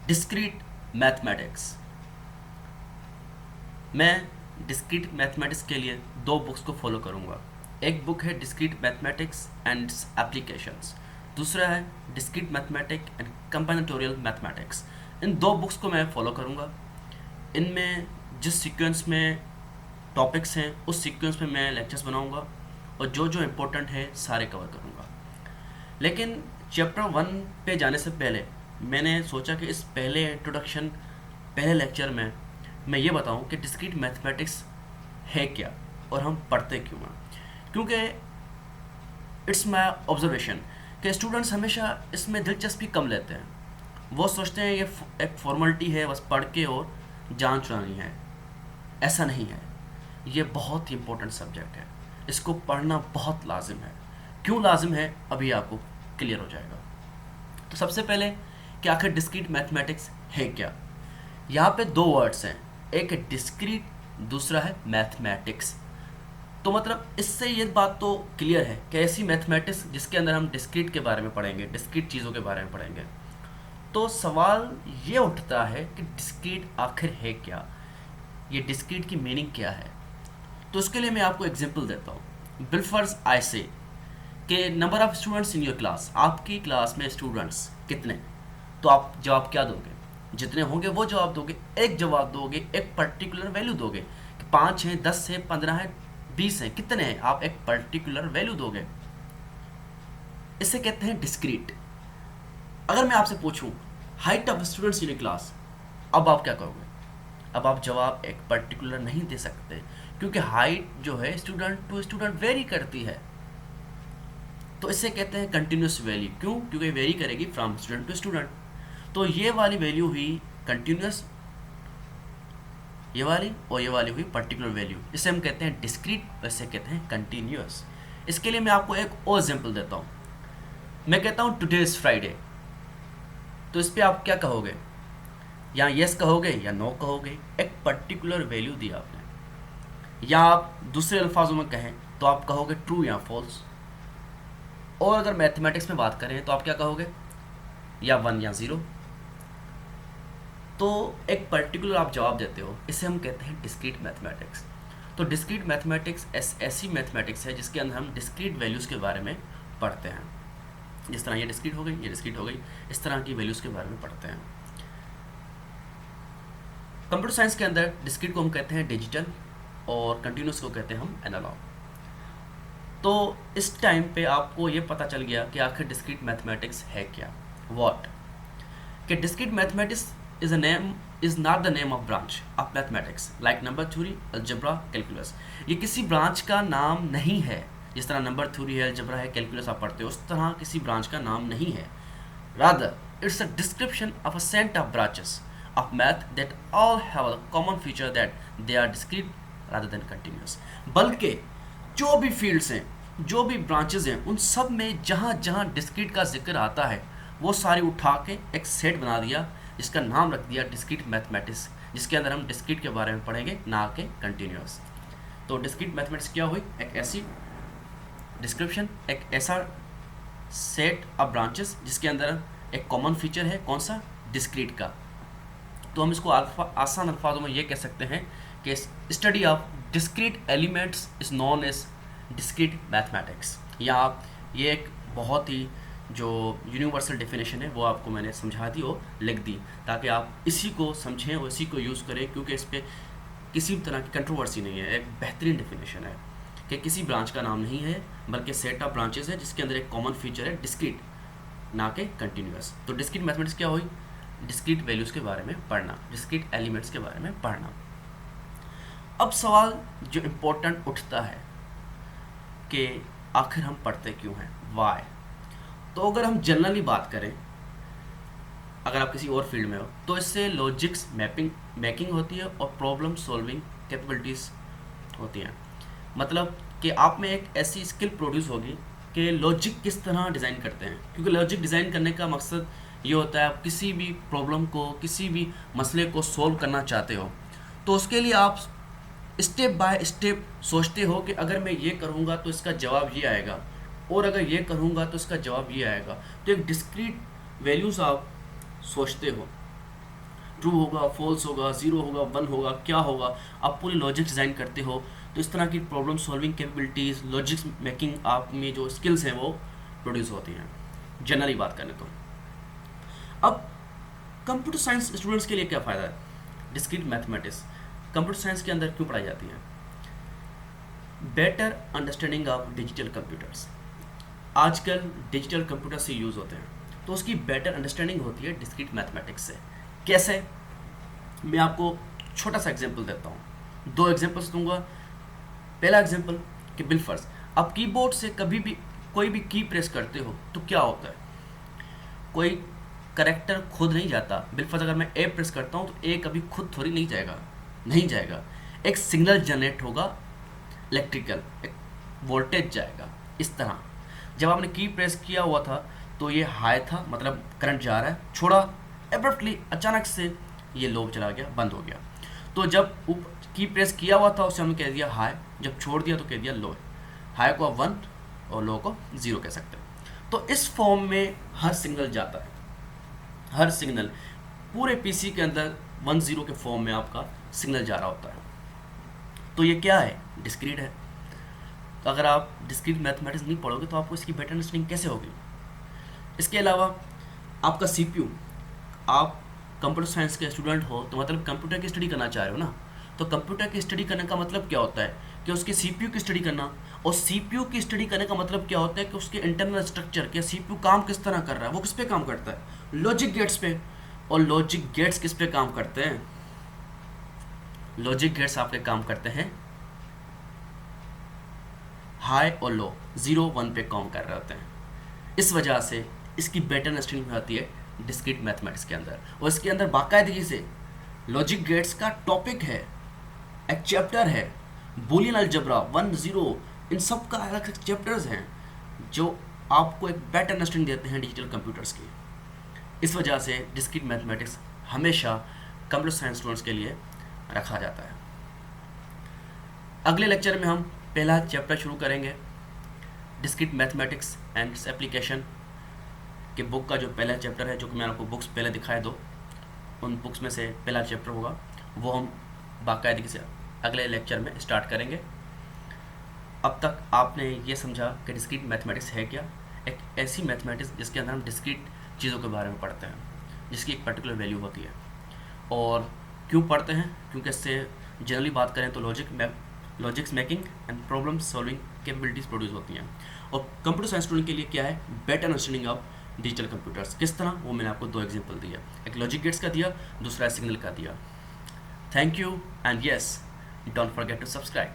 Discrete mathematics. मैं discrete mathematics के लिए दो बुक्स को फॉलो करूँगा। एक बुक है डिस्क्रीट मैथमेटिक्स एंड एप्लीकेशंस, दूसरा है डिस्क्रीट मैथमेटिक एंड कंबाइनेटोरियल मैथमेटिक्स। इन दो बुक्स को मैं फॉलो करूँगा। इनमें जिस सीक्वेंस में टॉपिक्स हैं उस सीक्वेंस में मैं लेक्चर्स बनाऊँगा और जो जो इम्पोर्टेंट है सारे कवर करूँगा। लेकिन चैप्टर 1 पे जाने से पहले मैंने सोचा कि इस पहले इंट्रोडक्शन, पहले लेक्चर में मैं ये बताऊं कि डिस्क्रीट मैथमेटिक्स है क्या और हम पढ़ते क्यों हैं। क्योंकि इट्स माय ऑब्जर्वेशन कि स्टूडेंट्स हमेशा इसमें दिलचस्पी कम लेते हैं। वो सोचते हैं ये एक फॉर्मेलिटी है, बस पढ़ के और जान चुरानी है। ऐसा नहीं है, ये बहुत ही इम्पोर्टेंट सब्जेक्ट है, इसको पढ़ना बहुत लाजिम है। क्यों लाजिम है अभी आपको क्लियर हो जाएगा। तो सबसे पहले कि आखिर डिस्क्रीट मैथमेटिक्स है क्या। यहाँ पे दो वर्ड्स हैं, एक है डिस्क्रीट, दूसरा है मैथमेटिक्स। तो मतलब इससे ये बात तो क्लियर है कि ऐसी मैथमेटिक्स जिसके अंदर हम डिस्क्रीट के बारे में पढ़ेंगे, डिस्क्रीट चीज़ों के बारे में पढ़ेंगे। तो सवाल ये उठता है कि डिस्क्रीट आखिर है क्या, ये डिस्क्रीट की मीनिंग क्या है। तो उसके लिए मैं आपको एग्जांपल देता हूँ। बिलफर्ज आई से कि number of students in your class, आपकी क्लास में स्टूडेंट्स कितने, तो आप जवाब क्या दोगे, जितने होंगे वो जवाब दोगे। एक जवाब दोगे, एक पर्टिकुलर वैल्यू दोगे कि 5 हैं, 10 हैं, 15 हैं, 20 हैं, कितने हैं, आप एक पर्टिकुलर वैल्यू दोगे। इसे कहते हैं डिस्क्रीट। अगर मैं आपसे पूछूं height of students in class, अब आप क्या करोगे। अब आप जवाब एक पर्टिकुलर नहीं दे सकते, क्योंकि हाइट जो है स्टूडेंट टू स्टूडेंट वेरी करती है। तो इसे कहते हैं कंटिन्यूस वैल्यू। क्यों? क्योंकि वेरी करेगी फ्रॉम स्टूडेंट टू स्टूडेंट। तो ये वाली वैल्यू हुई कंटिन्यूस, ये वाली और ये वाली हुई पर्टिकुलर वैल्यू। इसे हम कहते हैं डिस्क्रीट, वैसे कहते हैं कंटिन्यूस। इसके लिए मैं आपको एक और एग्जांपल देता हूँ। मैं कहता हूँ टुडे इज़ फ्राइडे, तो इस पर आप क्या कहोगे, या यस कहोगे या नो कहोगे। एक पर्टिकुलर वैल्यू दी आपने। या आप दूसरे अल्फाजों में कहें तो आप कहोगे ट्रू या फॉल्स। और अगर मैथमेटिक्स में बात करें तो आप क्या कहोगे, या 1 या 0। तो एक पर्टिकुलर आप जवाब देते हो, इसे हम कहते हैं डिस्क्रीट मैथमेटिक्स। तो डिस्क्रीट मैथमेटिक्स ऐसी मैथमेटिक्स है जिसके अंदर हम डिस्क्रीट वैल्यूज़ के बारे में पढ़ते हैं। जिस तरह ये डिस्क्रीट हो गई, ये डिस्क्रीट हो गई, इस तरह की वैल्यूज़ के बारे में पढ़ते हैं। कंप्यूटर साइंस के अंदर डिस्क्रीट को हम कहते हैं डिजिटल और कंटिन्यूस को कहते हैं हम एनालॉग। तो इस टाइम पे आपको ये पता चल गया कि आखिर डिस्क्रीट मैथमेटिक्स है क्या, व्हाट। कि discrete mathematics is not the name of branch of mathematics like number theory, algebra, calculus. ये किसी ब्रांच का नाम नहीं है। जिस तरह नंबर थ्योरी है, अलजेब्रा है, कैलकुलस आप पढ़ते हो, उस तरह किसी ब्रांच का नाम नहीं है। Rather it's a description of a set of branches of math that all have a common feature that they are discrete rather than continuous। बल्कि जो भी फील्ड्स हैं, जो भी ब्रांचेस हैं, उन सब में जहाँ जहाँ डिस्क्रीट का जिक्र आता है वो सारी उठा के एक सेट बना दिया, जिसका नाम रख दिया डिस्क्रीट मैथमेटिक्स, जिसके अंदर हम डिस्क्रीट के बारे में पढ़ेंगे, ना कि कंटिन्यूस। तो डिस्क्रीट मैथमेटिक्स क्या हुई, एक ऐसी डिस्क्रिप्शन, एक ऐसा सेट ऑफ ब्रांचेस जिसके अंदर एक कॉमन फीचर है, कौन सा, डिस्क्रीट का। तो हम इसको आसान अल्फाजों में ये कह सकते हैं कि study of discrete elements is known as discrete mathematics. या आप ये एक बहुत ही जो यूनिवर्सल डेफिनेशन है वो आपको मैंने समझा दी और लिख दी, ताकि आप इसी को समझें और इसी को यूज़ करें, क्योंकि इस पर किसी भी तरह की कंट्रोवर्सी नहीं है। एक बेहतरीन डेफिनेशन है कि किसी ब्रांच का नाम नहीं है, बल्कि सेट ऑफ ब्रांचेस है जिसके अंदर एक कॉमन फीचर है डिस्क्रीट, ना कि कंटिन्यूस। तो डिस्क्रीट मैथमेटिक्स क्या हुई, डिस्क्रीट वैल्यूज़ के बारे में पढ़ना, डिस्क्रीट एलिमेंट्स के बारे में पढ़ना। अब सवाल जो इम्पोर्टेंट उठता है कि आखिर हम पढ़ते क्यों हैं, वाई। तो अगर हम जनरली बात करें, अगर आप किसी और फील्ड में हो, तो इससे लॉजिक्स मेकिंग होती है और प्रॉब्लम सॉल्विंग कैपेबिलिटीज़ होती हैं। मतलब कि आप में एक ऐसी स्किल प्रोड्यूस होगी कि लॉजिक किस तरह डिज़ाइन करते हैं, क्योंकि लॉजिक डिज़ाइन करने का मकसद ये होता है आप किसी भी प्रॉब्लम को, किसी भी मसले को सॉल्व करना चाहते हो, तो उसके लिए आप स्टेप बाय स्टेप सोचते हो कि अगर मैं ये करूँगा तो इसका जवाब ये आएगा, और अगर ये करूँगा तो इसका जवाब ये आएगा। तो एक डिस्क्रीट वैल्यूज़ आप सोचते हो, ट्रू होगा, फॉल्स होगा, ज़ीरो होगा, वन होगा, क्या होगा। आप पूरी लॉजिक डिज़ाइन करते हो, तो इस तरह की problem solving capabilities, logics making आप में जो स्किल्स हैं वो प्रोड्यूस होती हैं, जनरली बात करें तो। अब कंप्यूटर साइंस स्टूडेंट्स के लिए क्या फ़ायदा है? डिस्क्रीट मैथमेटिक्स कंप्यूटर साइंस के अंदर क्यों पढ़ाई जाती है? Better understanding of digital computers. आजकल डिजिटल कंप्यूटर से यूज़ होते हैं, तो उसकी बेटर अंडरस्टैंडिंग होती है डिस्क्रीट मैथमेटिक्स से। कैसे? मैं आपको छोटा सा एग्जांपल देता हूँ, दो एग्जांपल्स दूंगा। पहला एग्जांपल कि बिलफर्ज, आप कीबोर्ड से कभी भी कोई भी की प्रेस करते हो तो क्या होता है? कोई करेक्टर खुद नहीं जाता। बिलफर्ज अगर मैं ए प्रेस करता हूँ तो ए कभी खुद थोड़ी नहीं जाएगा, नहीं जाएगा। एक सिग्नल जनरेट होगा, इलेक्ट्रिकल एक वोल्टेज जाएगा। इस तरह जब आपने की प्रेस किया हुआ था तो ये हाई था, मतलब करंट जा रहा है, छोड़ा एब्रप्टली अचानक से ये लो चला गया, बंद हो गया। तो जब की प्रेस किया हुआ था उसे हमने कह दिया हाई, जब छोड़ दिया तो कह दिया लो। हाई को आप 1 और लो को 0 कह सकते हैं। तो इस फॉर्म में हर सिग्नल जाता है, हर सिग्नल पूरे पीसी के अंदर 1-0 के फॉर्म में आपका सिग्नल जा रहा होता है। तो ये क्या है? डिस्क्रीट है। तो अगर आप डिस्क्रीट मैथमेटिक्स नहीं पढ़ोगे तो आपको इसकी बेटर अंडरस्टैंडिंग कैसे होगी? इसके अलावा आपका सीपीयू, आप कंप्यूटर साइंस के स्टूडेंट हो तो मतलब कंप्यूटर की स्टडी करना चाह रहे हो ना, तो कंप्यूटर की स्टडी करने का मतलब क्या होता है कि उसके सीपीयू की स्टडी करना, और सीपीयू की स्टडी करने का मतलब क्या होता है कि उसके इंटरनल स्ट्रक्चर के सीपीयू काम किस तरह कर रहा है, वो किस पे काम करता है? लॉजिक गेट्स पे। और लॉजिक गेट्स किस पे काम करते हैं? लॉजिक गेट्स आपके काम करते हैं हाई और लो, 0-1 पे काम कर रहे होते हैं। इस वजह से इसकी बेटर अंडरस्टैंडिंग होती है डिस्क्रीट मैथमेटिक्स के अंदर, और इसके अंदर बाकायदगी से लॉजिक गेट्स का टॉपिक है, एक चैप्टर है। बूलियन अलजेब्रा 1-0, इन सब का अलग अलग चैप्टर्स हैं जो आपको एक बेटर अंडरस्टैंडिंग देते हैं डिजिटल कंप्यूटर्स की। इस वजह से डिस्क्रीट मैथमेटिक्स हमेशा कंप्यूटर साइंस स्टूडेंट्स के लिए रखा जाता है। अगले लेक्चर में हम पहला चैप्टर शुरू करेंगे, discrete mathematics and its application के बुक का जो पहला चैप्टर है, जो कि मैं आपको बुक्स पहले दिखाए दो, उन बुक्स में से पहला चैप्टर होगा, वो हम बाकायदगी से अगले लेक्चर में स्टार्ट करेंगे। अब तक आपने ये समझा कि डिस्क्रीट मैथमेटिक्स है क्या? एक ऐसी मैथमेटिक्स जिसके अंदर हम डिस्क्रीट चीज़ों के बारे में पढ़ते हैं, जिसकी एक पर्टिकुलर वैल्यू होती है। और क्यों पढ़ते हैं? क्योंकि इससे जनरली बात करें तो logics making and problem solving capabilities produce होती हैं। और कंप्यूटर साइंस स्टूडेंट के लिए क्या है? Better understanding of digital computers. किस तरह? वो मैंने आपको 2 एग्जांपल दिया, एक लॉजिक गेट्स का दिया, दूसरा सिग्नल का दिया। Thank you and yes, don't forget to subscribe.